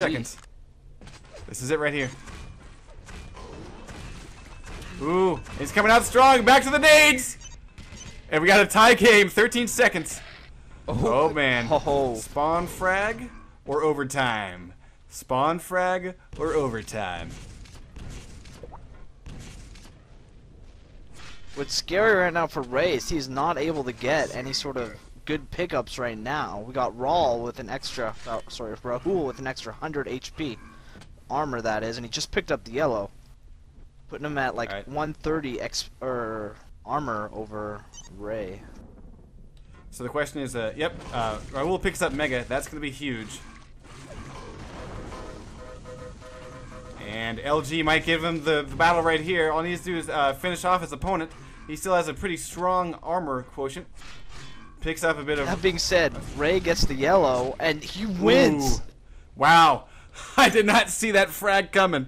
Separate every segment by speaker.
Speaker 1: seconds. This is it right here. Ooh, he's coming out strong. Back to the nades. And we got a tie game. 13 seconds. Oh man.
Speaker 2: Oh.
Speaker 1: Spawn frag or overtime? Spawn frag or overtime?
Speaker 2: What's scary right now for Ray is he's not able to get any sort of good pickups right now. We got Raul with an extra, Raul with an extra 100 HP. Armor, that is, and he just picked up the yellow. Putting him at like 130 armor over Ray.
Speaker 1: So the question is, Raul picks up Mega. That's going to be huge. And LG might give him the battle right here. All he needs to do is finish off his opponent. He still has a pretty strong armor quotient. Picks up a bit of...
Speaker 2: That being said, Ray gets the yellow, and he wins!
Speaker 1: Ooh. Wow. I did not see that frag coming.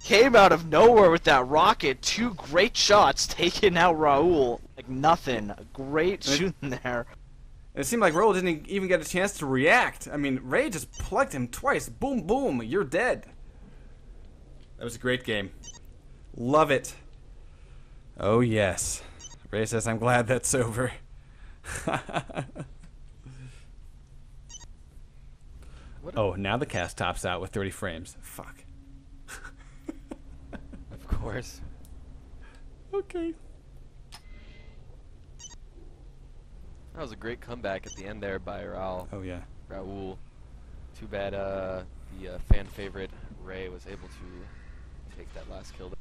Speaker 2: Came out of nowhere with that rocket. Two great shots, taking out Raul like nothing. Great shooting there.
Speaker 1: It seemed like Raul didn't even get a chance to react. I mean, Ray just plugged him twice. Boom, boom, you're dead. That was a great game. Love it. Oh, yes. Ray says, I'm glad that's over. Oh, now the cast tops out with 30 frames. Fuck.
Speaker 3: Of course.
Speaker 1: Okay.
Speaker 3: That was a great comeback at the end there by Raul.
Speaker 1: Oh, yeah.
Speaker 3: Raul. Too bad the fan favorite Ray was able to take that last kill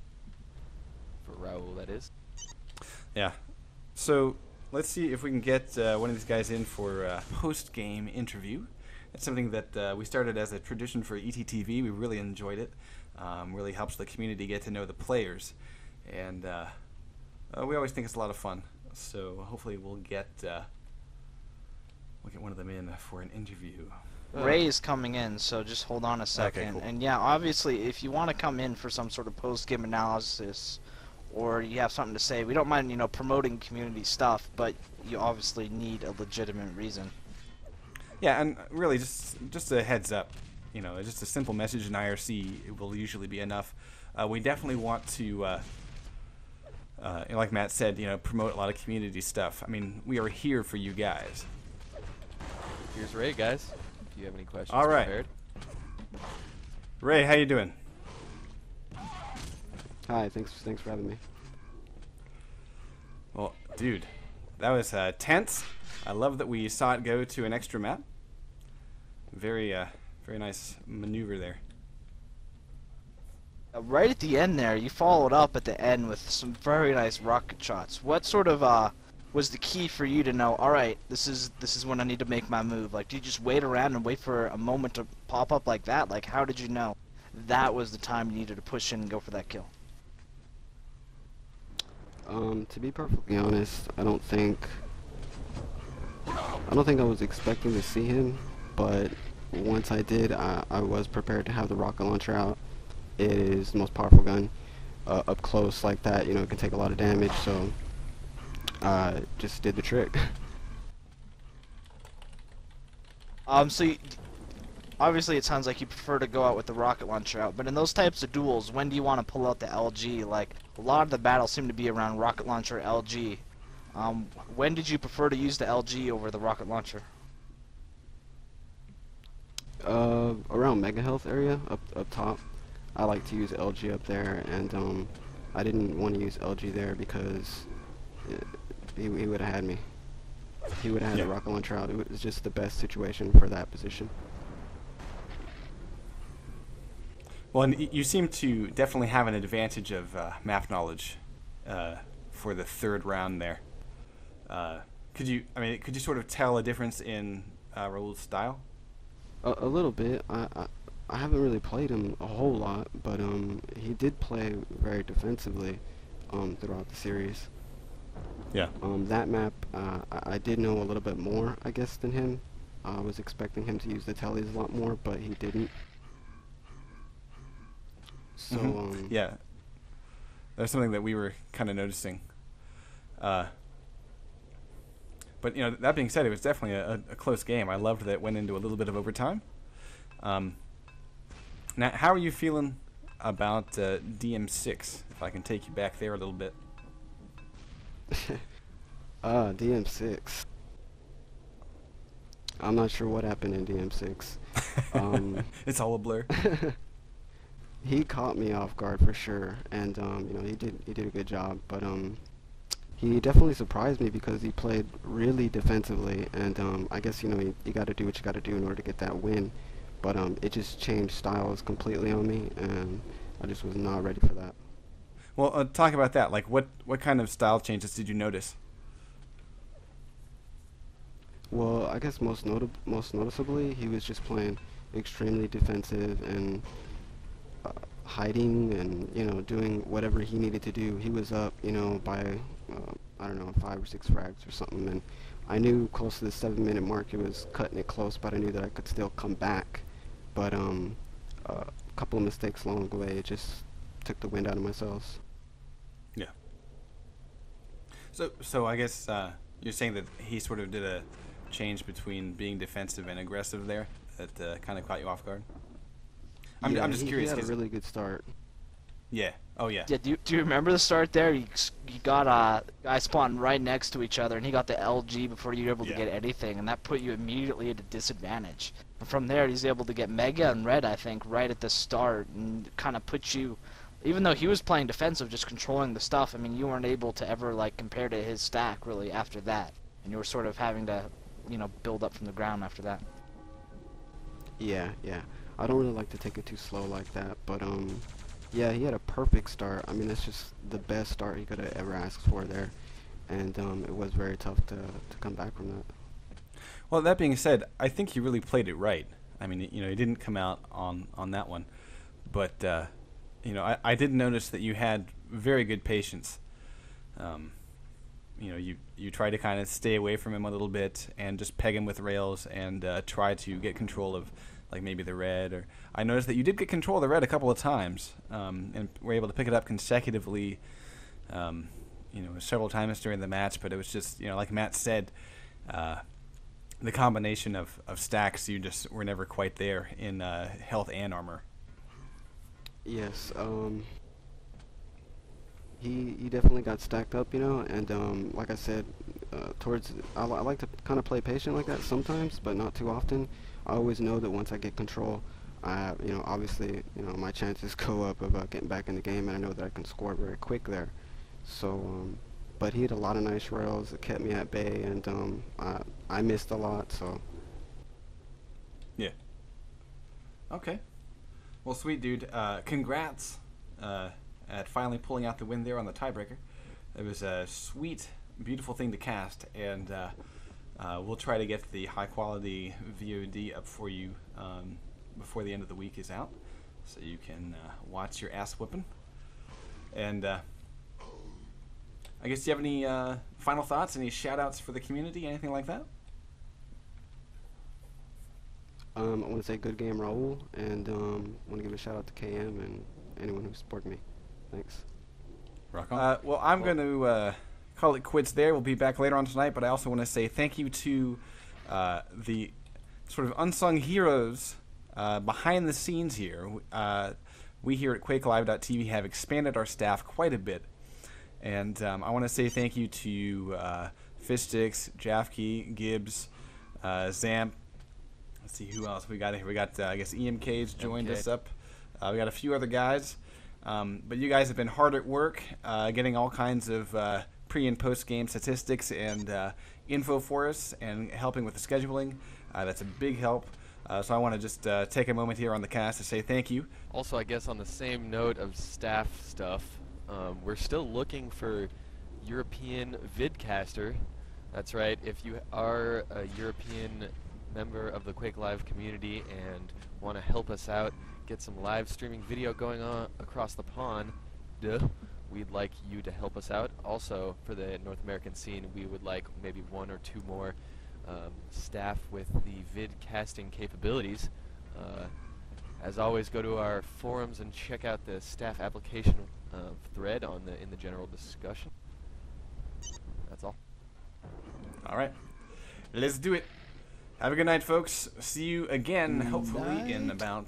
Speaker 3: for Raul, that is.
Speaker 1: Yeah. So let's see if we can get one of these guys in for a post-game interview. It's something that we started as a tradition for ETTV. We really enjoyed it. Really helps the community get to know the players, and we always think it's a lot of fun. So hopefully we'll get one of them in for an interview.
Speaker 2: Ray is coming in, so just hold on a second.
Speaker 1: Okay, cool.
Speaker 2: And yeah, obviously, if you want to come in for some sort of post-game analysis, or you have something to say, we don't mind, promoting community stuff, but you obviously need a legitimate reason.
Speaker 1: Yeah, and really, just a heads up, just a simple message in IRC will usually be enough. We definitely want to, like Matt said, promote a lot of community stuff. I mean, we are here for you guys.
Speaker 3: Here's Ray, guys. Do you have any questions
Speaker 1: All right.
Speaker 3: prepared?
Speaker 1: Ray, how you doing?
Speaker 4: Hi, thanks for having me.
Speaker 1: Well, dude, that was tense. I love that we saw it go to an extra map. Very nice maneuver there.
Speaker 2: Right at the end there, you followed up at the end with some very nice rocket shots. What sort of was the key for you to know, all right, this is when I need to make my move? Like, do you just wait around and wait for a moment to pop up like that? Like, how did you know that was the time you needed to push in and go for that kill?
Speaker 4: To be perfectly honest, I don't think I was expecting to see him, but once I did, I was prepared to have the rocket launcher out. It is the most powerful gun. Up close like that, it can take a lot of damage, so just did the trick.
Speaker 2: So obviously it sounds like you prefer to go out with the rocket launcher out, but in those types of duels, when do you want to pull out the LG? Like, a lot of the battles seem to be around rocket launcher LG. When did you prefer to use the LG over the rocket launcher?
Speaker 4: Around Mega Health area, up top. I like to use LG up there, and I didn't want to use LG there because he would have had me. He would have had the rocket launcher out. It was just the best situation for that position.
Speaker 1: Well, and you seem to definitely have an advantage of map knowledge for the third round there. Could you sort of tell a difference in Raul's style?
Speaker 4: A little bit. I haven't really played him a whole lot, but he did play very defensively throughout the series.
Speaker 1: Yeah.
Speaker 4: That map, I did know a little bit more, I guess, than him. I was expecting him to use the tellies a lot more, but he didn't. So,
Speaker 1: yeah. That's something that we were kind of noticing. But, that being said, it was definitely a close game. I loved that it went into a little bit of overtime. Now, how are you feeling about DM6? If I can take you back there a little bit.
Speaker 4: DM6. I'm not sure what happened in DM6.
Speaker 1: It's all a blur.
Speaker 4: He caught me off guard for sure, and you know, he did a good job, but he definitely surprised me because he played really defensively, and I guess, you know, you got to do what you got to do in order to get that win, but it just changed styles completely on me, and I just was not ready for that.
Speaker 1: Well, talk about that. Like, what kind of style changes did you notice?
Speaker 4: Well, I guess most noticeably, he was just playing extremely defensive and hiding and, you know, doing whatever he needed to do. He was up, you know, by I don't know, 5 or 6 frags or something, and I knew close to the 7-minute mark it was cutting it close, but I knew that I could still come back. But a couple of mistakes along the way, it just took the wind out of my sails.
Speaker 1: Yeah. So I guess you're saying that he sort of did a change between being defensive and aggressive there that kind of caught you off guard. I'm just curious.
Speaker 4: He had a really good start.
Speaker 1: Yeah. Oh yeah.
Speaker 2: Yeah. Do you remember the start there? You got guys spawned right next to each other, and he got the LG before you were able to get anything, and that put you immediately at a disadvantage. And from there, he's able to get Mega and Red, I think, right at the start, and kind of put you. Even though he was playing defensive, just controlling the stuff, I mean, you weren't able to ever, like, compare to his stack, really, after that. And you were sort of having to, you know, build up from the ground after that.
Speaker 4: Yeah. I don't really like to take it too slow like that, but, yeah, he had a perfect start. I mean, that's just the best start he could have ever asked for there. And, it was very tough to come back from that.
Speaker 1: Well, that being said, I think he really played it right. I mean, you know, he didn't come out on that one. But, you know, I did notice that you had very good patience. You know, you try to kind of stay away from him a little bit and just peg him with rails and try to get control of, like, maybe the red. Or I noticed that you did get control of the red a couple of times and were able to pick it up consecutively, you know, several times during the match. But it was just, you know, like Matt said, the combination of stacks, you just were never quite there in health and armor.
Speaker 4: Yes, he definitely got stacked up, you know, and like I said, I like to kind of play patient like that sometimes, but not too often. I always know that once I get control, you know, obviously, you know, my chances go up of getting back in the game, and I know that I can score very quick there. So, but he had a lot of nice rails that kept me at bay, and I missed a lot, so.
Speaker 1: Yeah. Okay. Well, sweet dude. Congrats at finally pulling out the win there on the tiebreaker. It was a sweet, beautiful thing to cast, and we'll try to get the high-quality VOD up for you before the end of the week is out, so you can watch your ass whipping. And I guess, do you have any final thoughts, any shout-outs for the community, anything like that?
Speaker 4: I want to say good game, Raul, and want to give a shout out to KM and anyone who supported me. Thanks.
Speaker 1: Rock on. Well, I'm going to call it quits there. We'll be back later on tonight, but I also want to say thank you to the sort of unsung heroes behind the scenes here. We here at QuakeLive.tv have expanded our staff quite a bit, and I want to say thank you to Fishsticks, Jafke, Gibbs, Zamp. Let's see who else we got here. We got, I guess, EMK's joined us up. We got a few other guys. But you guys have been hard at work getting all kinds of pre- and post-game statistics and info for us and helping with the scheduling. That's a big help. So I want to just take a moment here on the cast to say thank you.
Speaker 3: Also, I guess on the same note of staff stuff, we're still looking for European vidcaster. That's right. If you are a European member of the Quake Live community and want to help us out, get some live streaming video going on across the pond, we'd like you to help us out. Also, for the North American scene, we would like maybe 1 or 2 more staff with the vid casting capabilities. As always, go to our forums and check out the staff application thread on in the general discussion. That's all.
Speaker 1: All right. Let's do it. Have a good night, folks. See you again, hopefully, in about